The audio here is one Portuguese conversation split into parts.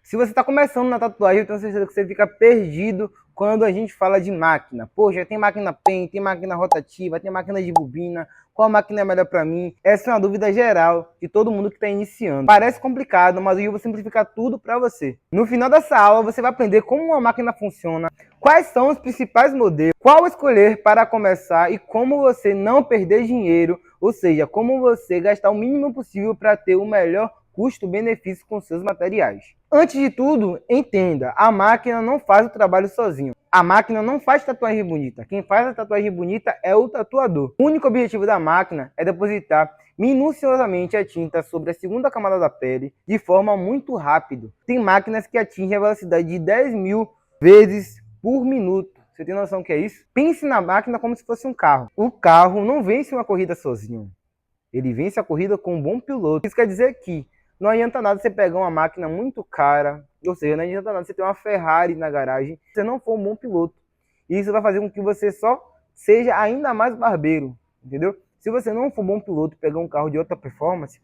Se você está começando na tatuagem, eu tenho certeza que você fica perdido quando a gente fala de máquina. Poxa, tem máquina pen, tem máquina rotativa, tem máquina de bobina, qual máquina é melhor para mim? Essa é uma dúvida geral de todo mundo que está iniciando. Parece complicado, mas hoje eu vou simplificar tudo para você. No final dessa aula, você vai aprender como uma máquina funciona, quais são os principais modelos, qual escolher para começar e como você não perder dinheiro, ou seja, como você gastar o mínimo possível para ter o melhor custo-benefício com seus materiais. Antes de tudo, entenda, a máquina não faz o trabalho sozinho. A máquina não faz tatuagem bonita. Quem faz a tatuagem bonita é o tatuador. O único objetivo da máquina é depositar minuciosamente a tinta sobre a segunda camada da pele de forma muito rápida. Tem máquinas que atingem a velocidade de 10.000 vezes por minuto. Você tem noção do que é isso? Pense na máquina como se fosse um carro. O carro não vence uma corrida sozinho. Ele vence a corrida com um bom piloto. Isso quer dizer que não adianta nada você pegar uma máquina muito cara, ou seja, não adianta nada você ter uma Ferrari na garagem, se você não for um bom piloto. Isso vai fazer com que você só seja ainda mais barbeiro, entendeu? Se você não for um bom piloto e pegar um carro de alta performance,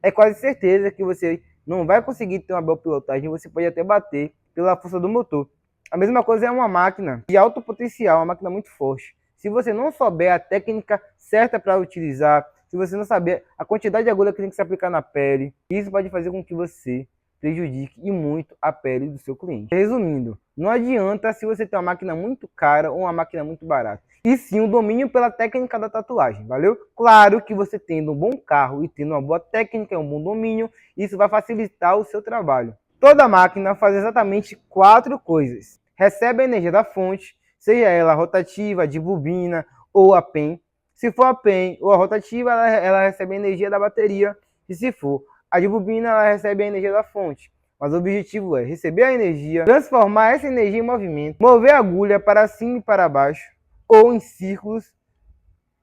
é quase certeza que você não vai conseguir ter uma boa pilotagem, você pode até bater pela força do motor. A mesma coisa é uma máquina de alto potencial, uma máquina muito forte. Se você não souber a técnica certa para utilizar, se você não saber a quantidade de agulha que tem que se aplicar na pele, isso pode fazer com que você prejudique e muito a pele do seu cliente. Resumindo, não adianta se você tem uma máquina muito cara ou uma máquina muito barata, e sim o domínio pela técnica da tatuagem, valeu? Claro que você tendo um bom carro e tendo uma boa técnica, um bom domínio, isso vai facilitar o seu trabalho. Toda máquina faz exatamente 4 coisas. Recebe a energia da fonte, seja ela rotativa, de bobina ou a pen. Se for a pen ou a rotativa, ela recebe a energia da bateria. E se for a de bobina, ela recebe a energia da fonte. Mas o objetivo é receber a energia, transformar essa energia em movimento, mover a agulha para cima e para baixo, ou em círculos,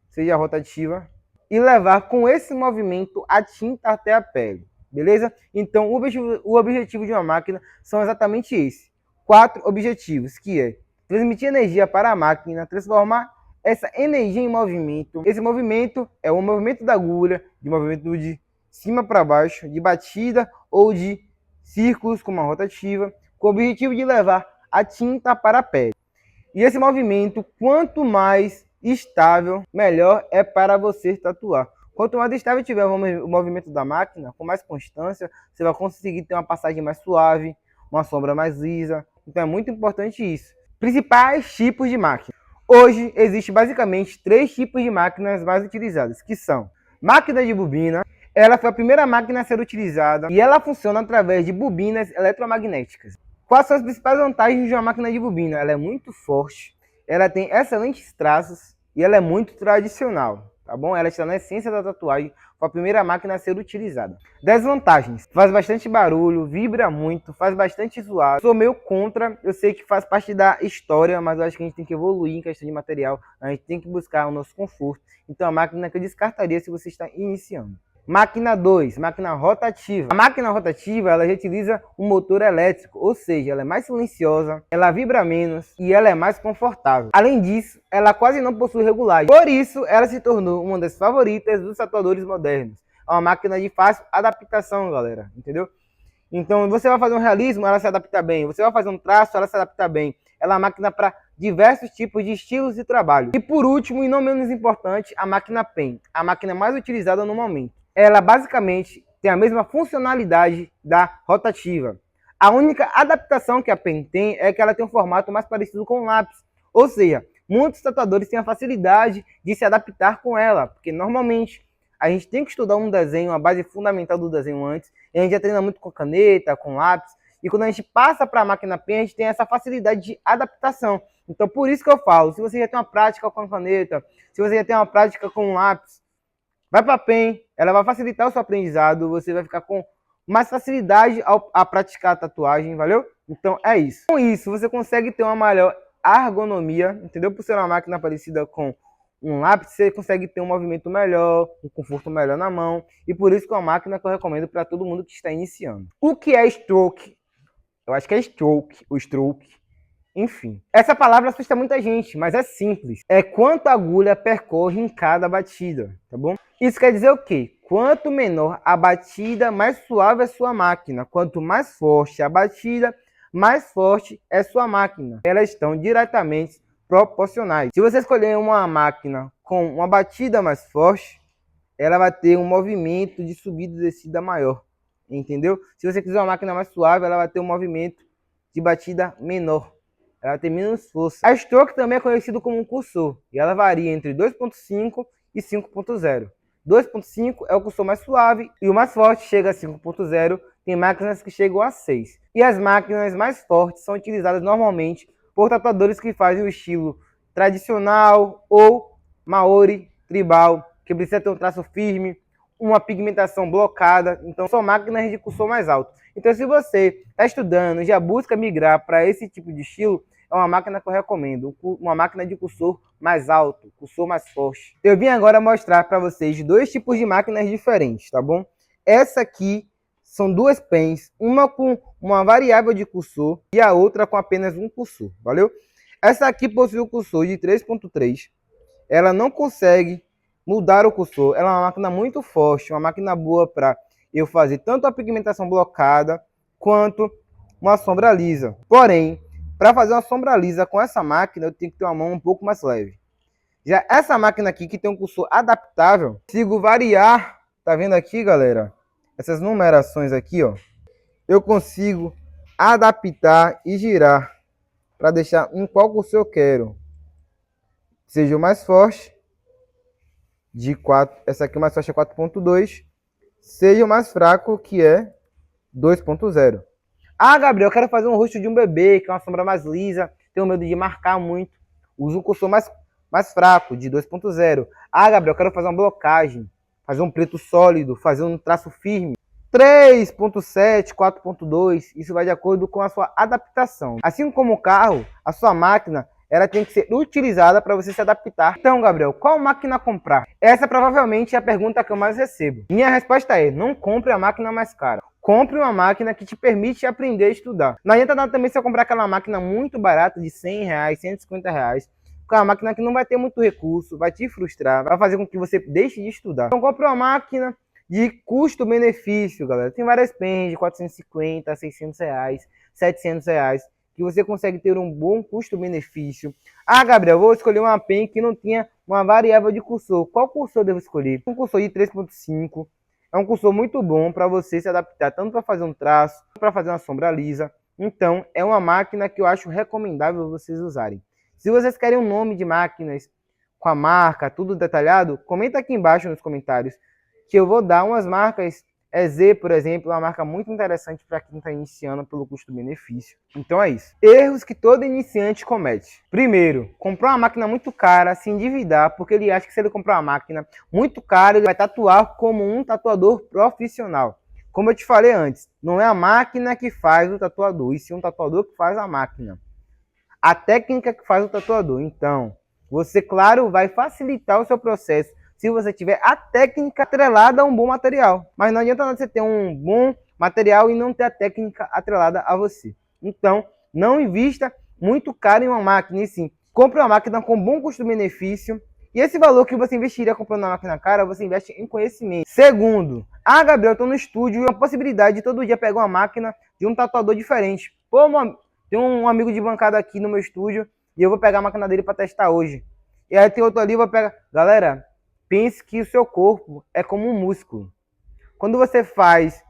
seja rotativa, e levar com esse movimento a tinta até a pele. Beleza? Então, o objetivo de uma máquina são exatamente esses. 4 objetivos, que é transmitir energia para a máquina, transformar essa energia em movimento. Esse movimento é o movimento da agulha, de movimento de cima para baixo, de batida ou de círculos, como a rotativa, com o objetivo de levar a tinta para a pele. E esse movimento, quanto mais estável, melhor é para você tatuar. Quanto mais estável tiver o movimento da máquina, com mais constância, você vai conseguir ter uma passagem mais suave, uma sombra mais lisa. Então é muito importante isso. Principais tipos de máquina. Hoje existe basicamente 3 tipos de máquinas mais utilizadas, que são máquina de bobina. Ela foi a primeira máquina a ser utilizada e ela funciona através de bobinas eletromagnéticas. Quais são as principais vantagens de uma máquina de bobina? Ela é muito forte, ela tem excelentes traços e ela é muito tradicional, tá bom? Ela está na essência da tatuagem, foi a primeira máquina a ser utilizada. Desvantagens: faz bastante barulho, vibra muito, faz bastante zoado. Sou meio contra, eu sei que faz parte da história, mas eu acho que a gente tem que evoluir em questão de material, a gente tem que buscar o nosso conforto. Então é uma máquina que eu descartaria se você está iniciando. Máquina 2, máquina rotativa. A máquina rotativa, ela já utiliza um motor elétrico, ou seja, ela é mais silenciosa, ela vibra menos e ela é mais confortável. Além disso, ela quase não possui regulagem. Por isso, ela se tornou uma das favoritas dos tatuadores modernos. É uma máquina de fácil adaptação, galera, entendeu? Então, você vai fazer um realismo, ela se adapta bem. Você vai fazer um traço, ela se adapta bem. Ela é uma máquina para diversos tipos de estilos de trabalho. E por último, e não menos importante, a máquina pen, a máquina mais utilizada no momento. Ela basicamente tem a mesma funcionalidade da rotativa. A única adaptação que a pen tem é que ela tem um formato mais parecido com o lápis. Ou seja, muitos tatuadores têm a facilidade de se adaptar com ela, porque normalmente a gente tem que estudar um desenho, a base fundamental do desenho antes, e a gente já treina muito com caneta, com lápis, e quando a gente passa para a máquina pen, a gente tem essa facilidade de adaptação. Então, por isso que eu falo, se você já tem uma prática com a caneta, se você já tem uma prática com lápis, vai para a pen, ela vai facilitar o seu aprendizado, você vai ficar com mais facilidade a praticar a tatuagem, valeu? Então é isso. Com isso, você consegue ter uma maior ergonomia, entendeu? Por ser uma máquina parecida com um lápis, você consegue ter um movimento melhor, um conforto melhor na mão, e por isso que é uma máquina que eu recomendo para todo mundo que está iniciando. O que é stroke? Eu acho que é stroke, o stroke. Enfim, essa palavra assusta muita gente, mas é simples. É quanto a agulha percorre em cada batida, tá bom? Isso quer dizer o quê? Quanto menor a batida, mais suave é sua máquina. Quanto mais forte a batida, mais forte é sua máquina. Elas estão diretamente proporcionais. Se você escolher uma máquina com uma batida mais forte, ela vai ter um movimento de subida e descida maior, entendeu? Se você quiser uma máquina mais suave, ela vai ter um movimento de batida menor, ela vai ter menos força. A stroke também é conhecido como um cursor, e ela varia entre 2.5 e 5.0. 2.5 é o cursor mais suave e o mais forte chega a 5.0, tem máquinas que chegam a 6. E as máquinas mais fortes são utilizadas normalmente por tatuadores que fazem o estilo tradicional ou Maori, tribal, que precisa ter um traço firme, uma pigmentação blocada, então são máquinas de cursor mais alto. Então se você está estudando e já busca migrar para esse tipo de estilo, é uma máquina que eu recomendo, uma máquina de cursor mais alto, cursor mais forte. Eu vim agora mostrar para vocês dois tipos de máquinas diferentes, tá bom? Essa aqui são duas pens, uma com uma variável de cursor e a outra com apenas um cursor, valeu? Essa aqui possui o cursor de 3.3, ela não consegue mudar o cursor, ela é uma máquina muito forte, uma máquina boa para eu fazer tanto a pigmentação blocada quanto uma sombra lisa. Porém, para fazer uma sombra lisa com essa máquina, eu tenho que ter uma mão um pouco mais leve. Já essa máquina aqui, que tem um cursor adaptável, consigo variar, tá vendo aqui, galera? Essas numerações aqui, ó, eu consigo adaptar e girar para deixar em qual cursor eu quero. Seja o mais forte, de 4, essa aqui mais forte é 4.2, seja o mais fraco, que é 2.0. Ah, Gabriel, eu quero fazer um rosto de um bebê, que é uma sombra mais lisa, tenho medo de marcar muito. Uso um cursor mais fraco, de 2.0. Ah, Gabriel, eu quero fazer uma blocagem, fazer um preto sólido, fazer um traço firme. 3.7, 4.2, isso vai de acordo com a sua adaptação. Assim como o carro, a sua máquina, ela tem que ser utilizada para você se adaptar. Então, Gabriel, qual máquina comprar? Essa provavelmente é a pergunta que eu mais recebo. Minha resposta é: não compre a máquina mais cara. Compre uma máquina que te permite aprender a estudar. Não adianta nada também se eu comprar aquela máquina muito barata de 100 reais, 150 reais. Com uma máquina que não vai ter muito recurso, vai te frustrar, vai fazer com que você deixe de estudar. Então, compre uma máquina de custo-benefício, galera. Tem várias pens de 450, 600 reais, 700 reais, que você consegue ter um bom custo-benefício. Ah, Gabriel, vou escolher uma pen que não tenha uma variável de cursor. Qual cursor eu devo escolher? Um cursor de 3.5. É um cursor muito bom para você se adaptar, tanto para fazer um traço, para fazer uma sombra lisa. Então, é uma máquina que eu acho recomendável vocês usarem. Se vocês querem um nome de máquinas com a marca, tudo detalhado, comenta aqui embaixo nos comentários, que eu vou dar umas marcas. EZ, por exemplo, é uma marca muito interessante para quem está iniciando pelo custo-benefício. Então é isso. Erros que todo iniciante comete. Primeiro, comprar uma máquina muito cara, se endividar, porque ele acha que se ele comprar uma máquina muito cara, ele vai tatuar como um tatuador profissional. Como eu te falei antes, não é a máquina que faz o tatuador, e sim um tatuador que faz a máquina. A técnica que faz o tatuador. Então, você, claro, vai facilitar o seu processo se você tiver a técnica atrelada a um bom material. Mas não adianta nada você ter um bom material e não ter a técnica atrelada a você. Então, não invista muito caro em uma máquina, e sim, compre uma máquina com bom custo-benefício. E esse valor que você investiria comprando uma máquina cara, você investe em conhecimento. Segundo, ah, Gabriel, eu estou no estúdio e a possibilidade de todo dia pegar uma máquina de um tatuador diferente. Pô, tem um amigo de bancada aqui no meu estúdio e eu vou pegar a máquina dele para testar hoje. E aí tem outro ali, eu vou pegar. Galera, pense que o seu corpo é como um músculo. Quando você faz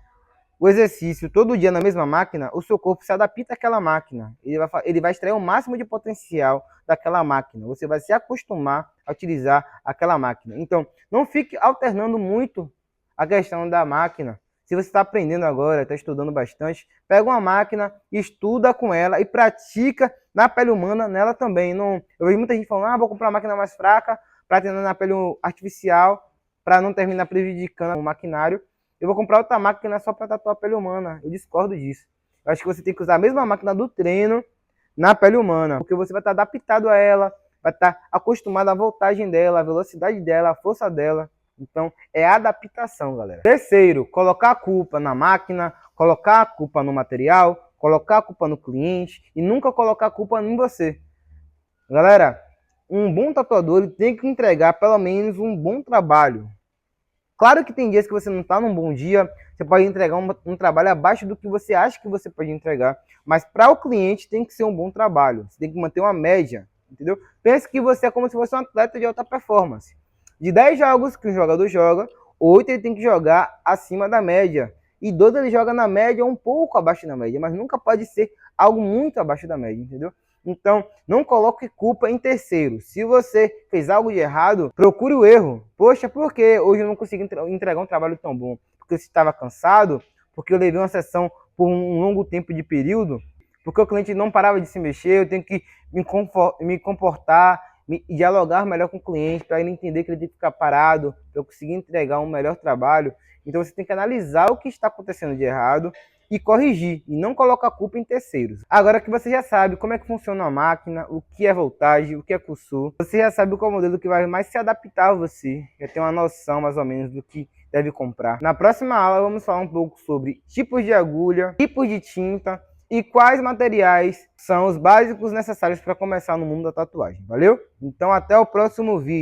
o exercício todo dia na mesma máquina, o seu corpo se adapta àquela máquina. Ele vai extrair o máximo de potencial daquela máquina. Você vai se acostumar a utilizar aquela máquina. Então, não fique alternando muito a questão da máquina. Se você está aprendendo agora, está estudando bastante, pega uma máquina, estuda com ela e pratica na pele humana nela também. Não, eu vejo muita gente falando, vou comprar uma máquina mais fraca para treinar na pele artificial, para não terminar prejudicando o maquinário. Eu vou comprar outra máquina só para tatuar a pele humana. Eu discordo disso. Eu acho que você tem que usar a mesma máquina do treino na pele humana, porque você vai estar adaptado a ela, vai estar acostumado à voltagem dela, à velocidade dela, à força dela. Então, é adaptação, galera. Terceiro, colocar a culpa na máquina, colocar a culpa no material, colocar a culpa no cliente e nunca colocar a culpa em você. Galera, um bom tatuador tem que entregar pelo menos um bom trabalho. Claro que tem dias que você não está num bom dia, você pode entregar um trabalho abaixo do que você acha que você pode entregar, mas para o cliente tem que ser um bom trabalho, você tem que manter uma média, entendeu? Pense que você é como se fosse um atleta de alta performance. De 10 jogos que um jogador joga, 8 ele tem que jogar acima da média, e 12 ele joga na média ou um pouco abaixo da média, mas nunca pode ser algo muito abaixo da média, entendeu? Então, não coloque culpa em terceiros. Se você fez algo de errado, procure o erro. Poxa, por que hoje eu não consegui entregar um trabalho tão bom? Porque eu estava cansado? Porque eu levei uma sessão por um longo tempo de período? Porque o cliente não parava de se mexer? Eu tenho que me comportar, dialogar melhor com o cliente para ele entender que ele tem que ficar parado, para eu conseguir entregar um melhor trabalho. Então, você tem que analisar o que está acontecendo de errado e corrigir, e não colocar a culpa em terceiros. Agora que você já sabe como é que funciona a máquina, o que é voltagem, o que é cursor, você já sabe qual modelo que vai mais se adaptar a você, já tem uma noção mais ou menos do que deve comprar. Na próxima aula vamos falar um pouco sobre tipos de agulha, tipos de tinta e quais materiais são os básicos necessários para começar no mundo da tatuagem, valeu? Então até o próximo vídeo.